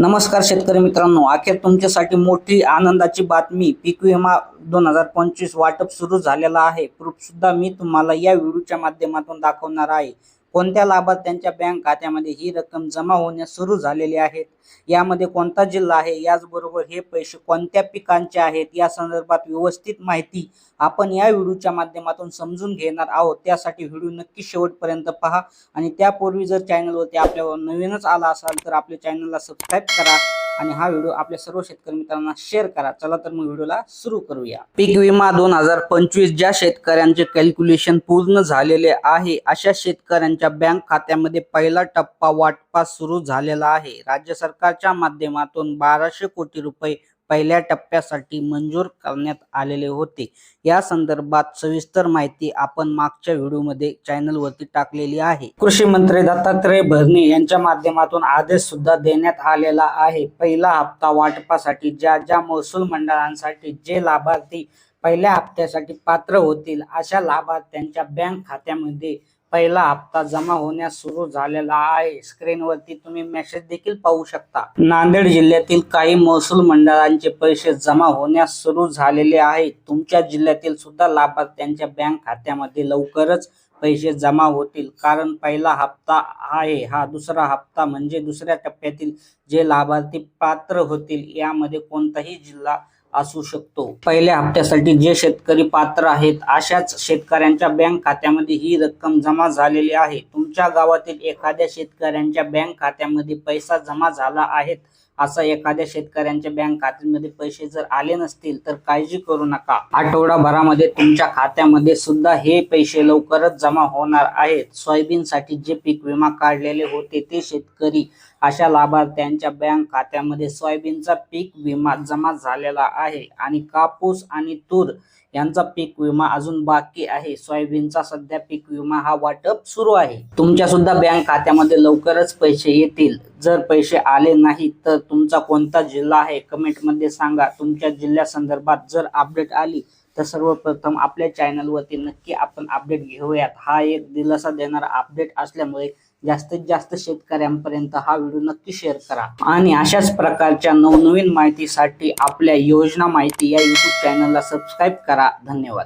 नमस्कार शेतकरी मित्रांनो, अखेर तुमच्यासाठी मोठी आनंदाची बातमी. पीक विमा 2025 वाटप सुरू झालेला आहे. प्रूफ सुद्धा मी तुम्हाला या व्हिडिओच्या माध्यमातून दाखवणार आहे. कोणत्या लाभार्थ्यांच्या बँक खात्यामध्ये ही रक्कम जमा होण्यास सुरू झालेली आहेत, यामध्ये कोणता जिल्हा आहे, याचबरोबर हे पैसे कोणत्या पिकांचे आहेत, या संदर्भात व्यवस्थित माहिती आपण या व्हिडिओच्या माध्यमातून समजून घेणार आहोत. त्यासाठी व्हिडिओ नक्की शेवटपर्यंत पहा आणि त्यापूर्वी जर चॅनलवरती आपल्यावर नवीनच आला असाल तर आपल्या चॅनलला सबस्क्राईब करा आणि हा व्हिडिओ आपल्या सर्व शेतकरी मित्रांना शेअर करा. चला तर मग व्हिडिओला सुरू करूया. पीक विमा 2025 ज्या शेतकऱ्यांचे कॅल्क्युलेशन पूर्ण झालेले आहे अशा शेतकऱ्यांच्या बँक खात्यामध्ये पहिला टप्पा वाटपास सुरू झालेला आहे. राज्य सरकारच्या माध्यमातून 1200 कोटी रुपये पहिल्या टप्प्यासाठी मंजूर करण्यात आलेले होते. या संदर्भात सविस्तर माहिती आपण मागच्या व्हिडिओमध्ये चॅनलवरती टाकलेली आहे. कृषी मंत्री दत्तात्रय भरणे यांच्या माध्यमातून आदेश सुद्धा देण्यात आलेला आहे. पहिला हप्ता वाटपासाठी ज्या महसूल मंडळांसाठी जे लाभार्थी पहिल्या हप्त्यासाठी पात्र होतील अशा लाभार्थ्यांच्या बँक खात्यामध्ये पहिला हप्ता जमा होण्यास सुरू झालेला आहे. स्क्रीनवरती तुम्ही मेसेज देखील पाहू शकता. नांदेड जिल्ह्यातील काही महसूल मंडळांचे पैसे जमा होण्यास सुरू झालेले आहेत. तुमच्या जिल्ह्यातील सुद्धा लाभार्थ्यांच्या बँक खात्यामध्ये लवकरच पैसे जमा होतील, कारण पहिला हप्ता आहे हा दुसरा हप्ता म्हणजे दुसऱ्या टप्प्यातील जे लाभार्थी पात्र होतील यामध्ये कोणताही जिल्हा असू शकतो. पहिल्या हप्त्यासाठी जे शेतकरी पात्र आहेत अशाच शेतकऱ्यांच्या बँक खात्यामध्ये ही रक्कम जमा झालेली आहे. तुमच्या गावातील एखाद्या शेतकऱ्यांच्या बँक खात्यामध्ये पैसा जमा झाला आहेत असा एखाद्या शेतकऱ्यांच्या बँक खात्यामध्ये पैसे जर आले नसतील तर काळजी करू नका. आठवडाभरामध्ये तुमच्या खात्यामध्ये सुद्धा हे पैसे लवकरच जमा होणार आहेत. सोयाबीनसाठी जे पीक विमा काढलेले होते ते शेतकरी अशा लाभार्थ्यांच्या बँक खात्यामध्ये सोयाबीनचा पीक विमा जमा झालेला आहे आणि कापूस आणि तूर यांचा पीक विमा अजून बाकी आहे. सोयाबीनचा सध्या पीक विमा हा वाटप सुरू आहे. तुमच्या सुद्धा बँक खात्यामध्ये लवकरच पैसे येतील. जर पैसे आले नाही तर तुमचा कोणता जिल्हा आहे कमेंटमध्ये सांगा. तुमच्या जिल्ह्या संदर्भात जर अपडेट आली तर सर्वप्रथम आपल्या चॅनलवरती नक्की आपण अपडेट घेऊयात. हा एक दिलासा देणारा अपडेट असल्यामुळे जास्तीत जास्त शेतकऱ्यांपर्यंत हा व्हिडिओ नक्की शेअर करा आणि अशाच प्रकारच्या नवनवीन माहितीसाठी आपल्या योजना माहिती या YouTube चॅनलला सबस्क्राईब करा. धन्यवाद.